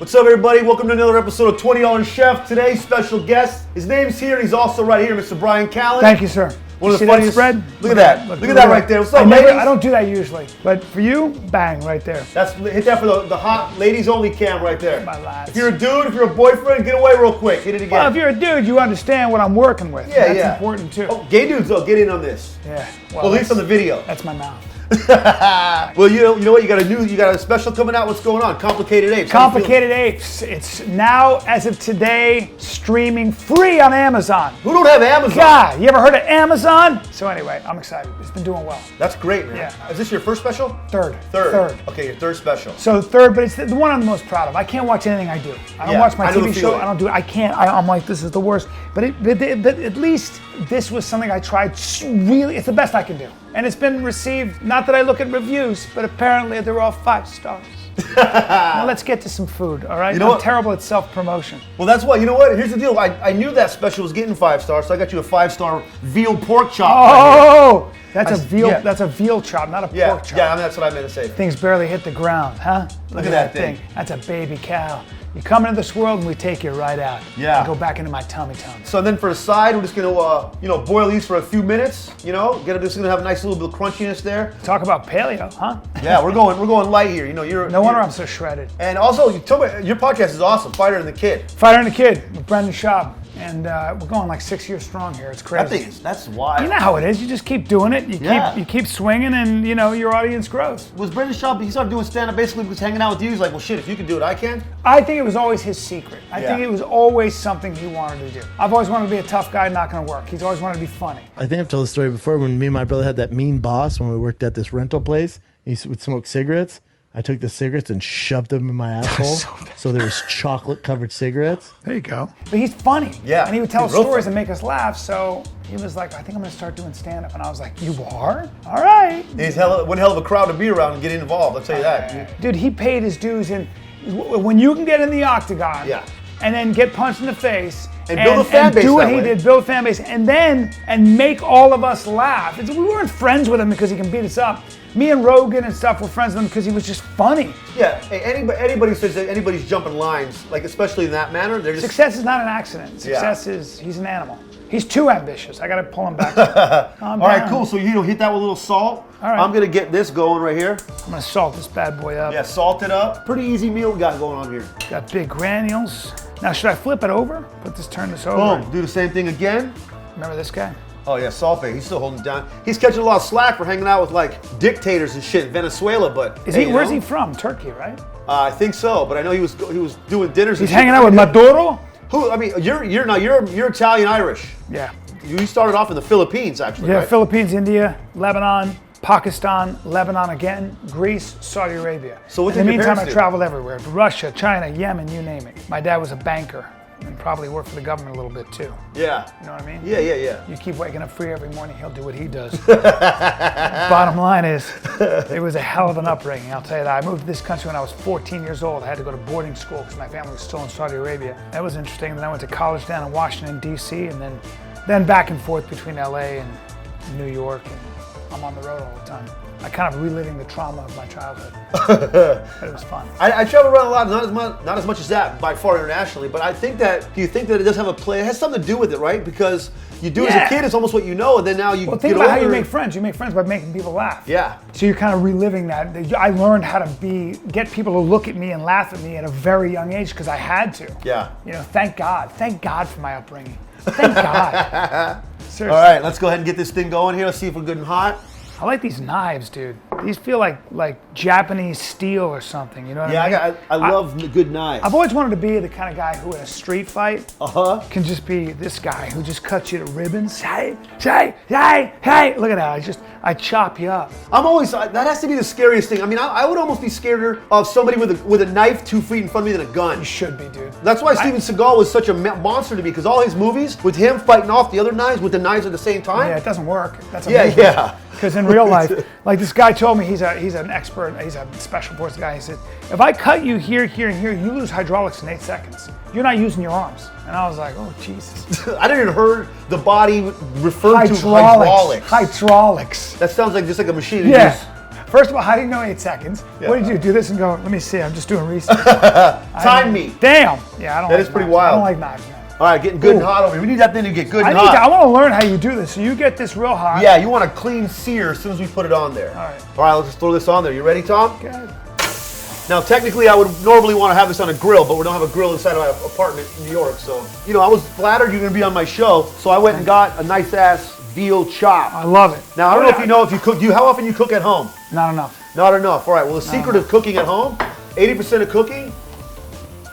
What's up, everybody? Welcome to another episode of $20 Chef. Today's special guest, his name's here, and he's also right here, Mr. Bryan Callen. Thank you, sir. One of the funniest. Spread? Look at that. Look at that right there. What's up, ladies? I don't do that usually, but for you, bang, right there. Hit that for the hot ladies only cam right there. My lads. If you're a dude, if you're a boyfriend, get away real quick. Hit it again. Well, if you're a dude, you understand what I'm working with. Yeah, That's important too. Oh, gay dudes, though, get in on this. Yeah. Well, at least on the video. That's my mouth. Well, you know what? You got a special coming out. What's going on? Complicated Apes. Complicated Apes. It's now, as of today, streaming free on Amazon. Who don't have Amazon? God, you ever heard of Amazon? So anyway, I'm excited. It's been doing well. That's great, man. Yeah. Is this your first special? Third. Okay, your third special. So third, but it's the one I'm the most proud of. I can't watch anything I do. I don't watch my TV show. I don't do it. I can't. I'm like, this is the worst. But at least this was something I tried really. It's the best I can do. And it's been received, not that I look at reviews, but apparently they're all 5 stars. Now let's get to some food, all right? I'm terrible at self-promotion. Well, that's why. You know what? Here's the deal. I knew that special was getting 5 stars, so I got you a 5-star veal pork chop. Oh, that's a veal. Yeah. That's a veal chop, not a pork chop. Yeah, I mean, that's what I meant to say. Things barely hit the ground, huh? Look at that thing. That's a baby cow. You come into this world and we take you right out. Yeah. And go back into my tummy. So then for the side, we're just gonna, boil these for a few minutes. Just gonna have a nice little bit of crunchiness there. Talk about paleo, huh? Yeah, we're going light here. No wonder I'm so shredded. And also, your podcast is awesome, Fighter and the Kid. Fighter and the Kid with Brendan Schaub. And we're going like 6 years strong here. It's crazy. That's wild. You know how it is. You just keep doing it. You keep swinging, and your audience grows. Was Brendan Schaub? He started doing stand-up basically because hanging out with you. He's like, well, shit, if you can do it, I can. I think it was always his secret. I think it was always something he wanted to do. I've always wanted to be a tough guy, not going to work. He's always wanted to be funny. I think I've told the story before when me and my brother had that mean boss when we worked at this rental place. He would smoke cigarettes. I took the cigarettes and shoved them in my asshole. So there was chocolate-covered cigarettes. There you go. But he's funny. Yeah. And he would tell stories and make us laugh. So he was like, I think I'm going to start doing stand-up. And I was like, you are? All right. He's one hell of a crowd to be around and get involved. I'll tell you that. Dude, he paid his dues. And when you can get in the octagon and then get punched in the face and build a fan base, do what he did, build a fan base, and make all of us laugh. We weren't friends with him because he can beat us up. Me and Rogan and stuff were friends with him because he was just funny. Yeah, anybody says that anybody's jumping lines, like especially in that manner, they're just... Success is not an accident. Success is, he's an animal. He's too ambitious. I got to pull him back. All right, cool. So hit that with a little salt. All right. I'm going to get this going right here. I'm going to salt this bad boy up. Yeah, salt it up. Pretty easy meal we got going on here. Got big granules. Now, should I flip it over? Turn this over. Boom. Do the same thing again. Remember this guy? Oh yeah, Salpe. He's still holding it down. He's catching a lot of slack for hanging out with like dictators and shit in Venezuela, but where's he from? Turkey, right? I think so, but I know he was doing dinners. He's hanging out with Maduro. Who? I mean, you're Italian Irish. Yeah. You started off in the Philippines, actually. Yeah, right? Philippines, India, Lebanon, Pakistan, Lebanon again, Greece, Saudi Arabia. So what did in the your meantime, parents I traveled everywhere. Russia, China, Yemen, you name it. My dad was a banker and probably worked for the government a little bit too. Yeah. You know what I mean? Yeah. You keep waking up free every morning, he'll do what he does. Bottom line is, it was a hell of an upbringing, I'll tell you that. I moved to this country when I was 14 years old. I had to go to boarding school because my family was still in Saudi Arabia. That was interesting. And then I went to college down in Washington, D.C., and then back and forth between L.A. and New York, and I'm on the road all the time. I kind of reliving the trauma of my childhood, but it was fun. I travel around a lot, not as much as that by far internationally, but do you think that it does have a play? It has something to do with it, right? Because you do as a kid, it's almost what you know, and then now you think about how you make friends. You make friends by making people laugh. Yeah. So you're kind of reliving that. I learned how to get people to look at me and laugh at me at a very young age because I had to. Yeah. Thank God. Thank God for my upbringing. Thank God. Seriously. All right, let's go ahead and get this thing going here. Let's see if we're good and hot. I like these knives, dude. These feel like Japanese steel or something. You know what I mean? Yeah, I love good knives. I've always wanted to be the kind of guy who in a street fight can just be this guy who just cuts you to ribbons. Hey, look at that. I chop you up. That has to be the scariest thing. I mean, I would almost be scared of somebody with a knife 2 feet in front of me than a gun. You should be, dude. That's why Steven Seagal was such a monster to me, because all his movies with him fighting off the other knives with the knives at the same time. Yeah, it doesn't work. That's yeah. Because in real life, like this guy told me, he's an expert, he's a special forces guy. He said, if I cut you here, here, and here, you lose hydraulics in 8 seconds. You're not using your arms. And I was like, oh, Jesus. I didn't even heard the body referred to hydraulics. Hydraulics. That sounds like just like a machine. Yeah. First of all, how do you know 8 seconds? Yeah. What did you do this and go, let me see, I'm just doing research. Time me. Damn. Yeah, I don't That like is pretty knives. wild. I don't like knives, man. All right, getting good and hot over here. We need that thing to get good and I hot. want to learn how you do this. So you get this real hot. Yeah, you want a clean sear as soon as we put it on there. All right. All right, let's just throw this on there. You ready, Tom? Good. Now, technically, I would normally want to have this on a grill, but we don't have a grill inside of my apartment in New York. So, I was flattered you're going to be on my show, so I went and got a nice-ass veal chop. I love it. Now, I don't know if you cook. How often you cook at home? Not enough. Not enough. All right, well, the secret of cooking at home, 80% of cooking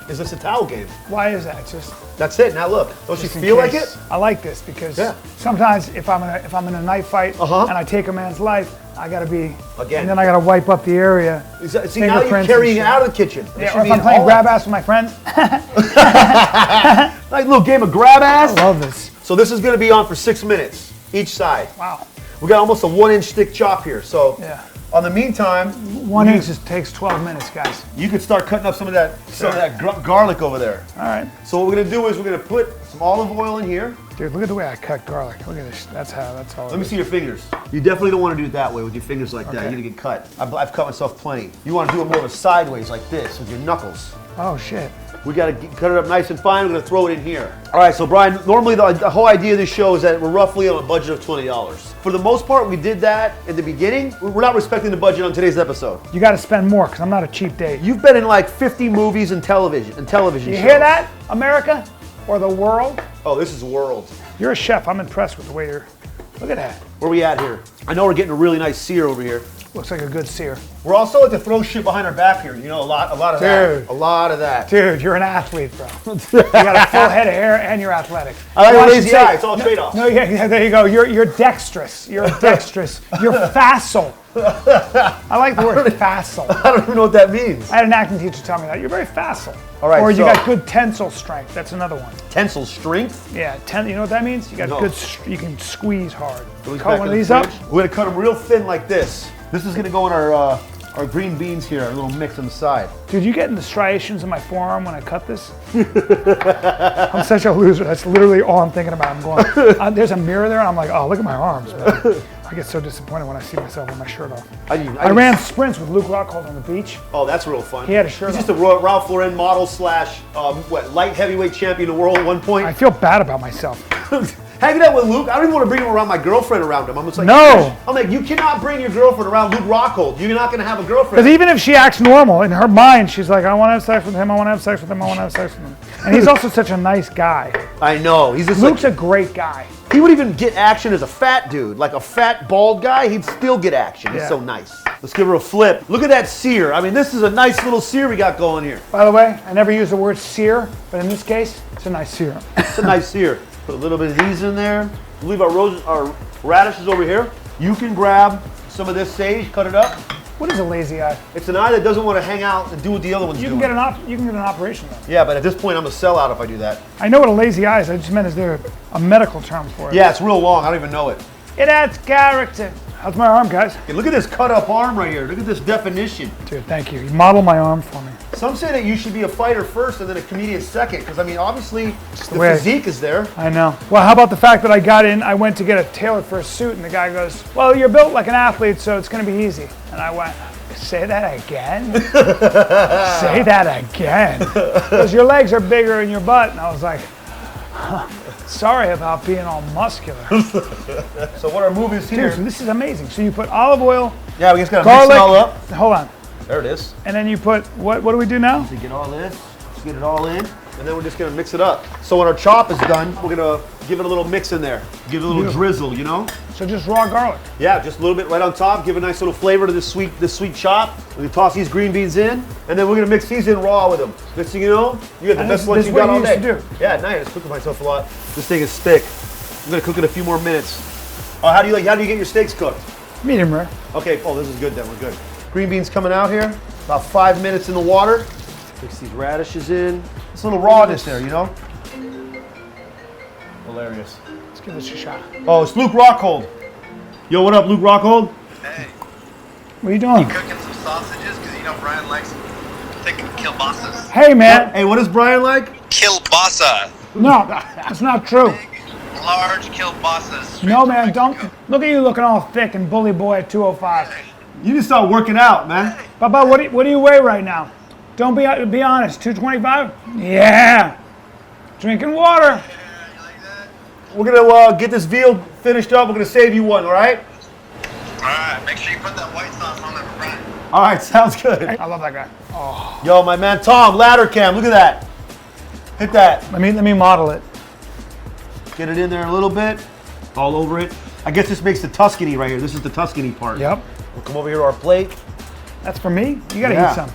is just a towel game. Why is that? It's just That's it. Now, look. Don't you just in feel like case. it? I like this because Yeah. sometimes if I'm in a knife fight and I take a man's life, I gotta be Again. and then I gotta wipe up the area. See, now you're fingerprints carrying it and out of the kitchen. It Yeah, should or if be I'm in playing all- grab ass with my friends. Like a little game of grab ass. I love this. So this is going to be on for 6 minutes each side. Wow. We got almost a 1-inch thick chop here. So Yeah. on the meantime, 1 inch just takes 12 minutes, guys. you could start cutting up some of that garlic over there. All right. So what we're going to do is we're going to put some olive oil in here. Dude, look at the way I cut garlic. Look at this. That's all. Let me see your fingers. You definitely don't want to do it that way with your fingers like that. Okay. You're going to get cut. I've cut myself plenty. You want to do it more of a sideways like this with your knuckles. Oh shit. We got to cut it up nice and fine. We're going to throw it in here. All right, so Brian, normally the whole idea of this show is that we're roughly on a budget of $20. For the most part, we did that in the beginning. We're not respecting the budget on today's episode. You got to spend more because I'm not a cheap date. You've been in like 50 movies and television You shows. hear that, America or the world? Oh, this is world. You're a chef. I'm impressed with the way you're. Look at that. Where we at here? I know we're getting a really nice sear over here. Looks like a good sear. We're also like to throw shit behind our back here. A lot of Dude. that. A lot of that. Dude, you're an athlete, bro. You got a full head of hair and you're athletic. I like Well, a should lazy say- eye. It's all trade-offs. No, yeah, there you go. You're dexterous. You're dexterous. You're facile. I like the word facile. I don't even know what that means. I had an acting teacher tell me that. You're very facile. All right, Or you so- got good tensile strength. That's another one. Tensile strength. Yeah, you know what that means? You got No. good. You can squeeze hard. Goes back Cut one to of the these up. fridge. We're gonna cut them real thin like this. This is gonna go in our green beans here, our little mix on the side. Dude, you getting the striations in my forearm when I cut this? I'm such a loser. That's literally all I'm thinking about. I'm going, there's a mirror there, and I'm like, oh, look at my arms, man. I get so disappointed when I see myself with my shirt off. I ran sprints with Luke Rockhold on the beach. Oh, that's real fun. He had a shirt He's just a Ralph Lauren model slash light heavyweight champion of the world at one point. I feel bad about myself. Hanging out with Luke, I don't even want to bring him around my girlfriend around him. I'm just like, No. I'm like, you cannot bring your girlfriend around Luke Rockhold. You're not going to have a girlfriend. Because even if she acts normal, in her mind, she's like, I want to have sex with him, I want to have sex with him, I want to have sex with him. And he's also such a nice guy. I know. He's just Luke's a great guy. he would even get action as a fat dude. Like a fat, bald guy, he'd still get action. He's Yeah. so nice. Let's give her a flip. Look at that sear. I mean, this is a nice little sear we got going here. By the way, I never use the word sear, but in this case, it's a nice sear. It's a nice sear. Put a little bit of these in there. We'll leave our radishes over here. You can grab some of this sage, cut it up. What is a lazy eye? It's an eye that doesn't want to hang out and do what the other one's You doing. can get an operation though. Yeah, but at this point, I'm a sellout if I do that. I know what a lazy eye is. I just meant is there a medical term for it? Yeah, it's real long. I don't even know it. It adds character. How's my arm, guys? Hey, look at this cut up arm right here. Look at this definition. Dude, thank you. You model my arm for me. Some say that you should be a fighter first and then a comedian second, because I mean, obviously, the way- physique is there. I know. Well, how about the fact that I went to get a tailor for a suit, and the guy goes, well, you're built like an athlete, so it's going to be easy. And I went, say that again? Say that again? Because your legs are bigger than your butt. And I was like, sorry about being all muscular. So what our move is Dude, here. so this is amazing. So you put olive oil, Yeah, we just gotta garlic. mix it all up. Hold on. There it is. And then you put, what do we do now? So get all this, just get it all in, and then we're just gonna mix it up. So when our chop is done, we're gonna give it a little mix in there. Give it a little drizzle, you know? So just raw garlic. Yeah, just a little bit right on top. Give a nice little flavor to this sweet chop. We toss these green beans in, and then we're gonna mix these in raw with them. Next thing you know, you got the And best this lunch is you what got you all used day. to do. Yeah, at night I was cooking myself a lot. This thing is thick. I'm gonna cook it a few more minutes. Oh, how do you get your steaks cooked? Medium rare. Okay, oh, this is good then. We're good. Green beans coming out here. About 5 minutes in the water. Mix these radishes in. This little rawness there, you know? Hilarious. Let's give this a shot. Oh, it's Luke Rockhold. Yo, what up, Luke Rockhold? Hey, What are you doing? cooking some sausages because you know Brian likes thick kielbasas. Hey, man. Hey, what is Brian like? Kielbasa, No, that's not true. large kielbasas. No, man, don't. Look at you looking all thick and bully boy at 205. You need to start working out, man. Baba, what do you weigh right now? Don't be honest. 225? Yeah. Drinking water. We're gonna get this veal finished up. We're gonna save you one, all right? All right, make sure you put that white sauce on there for Bryan. All right, sounds good. I love that guy. Yo, my man Tom, ladder cam. Look at that. Hit that. Let me model it. Get it in there a little bit. All over it. I guess this makes the Tuscany right here. This is the Tuscany part. Yep. We'll come over here to our plate. That's for me. You gotta Yeah. eat some.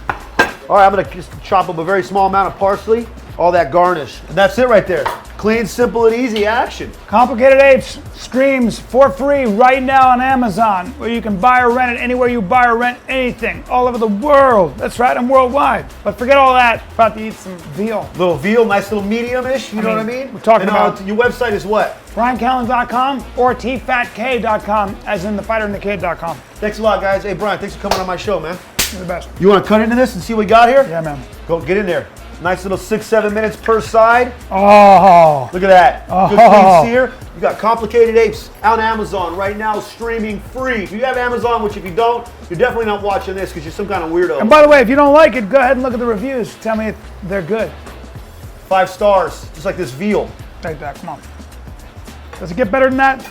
All right, I'm gonna just chop up a very small amount of parsley. All that garnish. And that's it right there. Clean, simple, and easy action. Complicated Apes streams for free right now on Amazon, where you can buy or rent it anywhere you buy or rent anything, all over the world. That's right, I'm worldwide. But forget all that. About to eat some veal. Little veal, nice little medium-ish, you know what I mean? we're talking and, about- your website is what? BryanCallen.com or tfatk.com, as in thefighterinthekid.com. Thanks a lot, guys. Hey, Brian, thanks for coming on my show, man. You're the best. You want to cut into this and see what we got here? Yeah, man. Go, get in there. Nice little 6-7 minutes per side. Oh. Look at that. Good Oh. clean sear. You got Complicated Apes on Amazon right now, streaming free. If you have Amazon, which if you don't, you're definitely not watching this because you're some kind of weirdo. And by the way, if you don't like it, go ahead and look at the reviews. Tell me if they're good. 5 stars, just like this veal. Take that. Come on. Does it get better than that?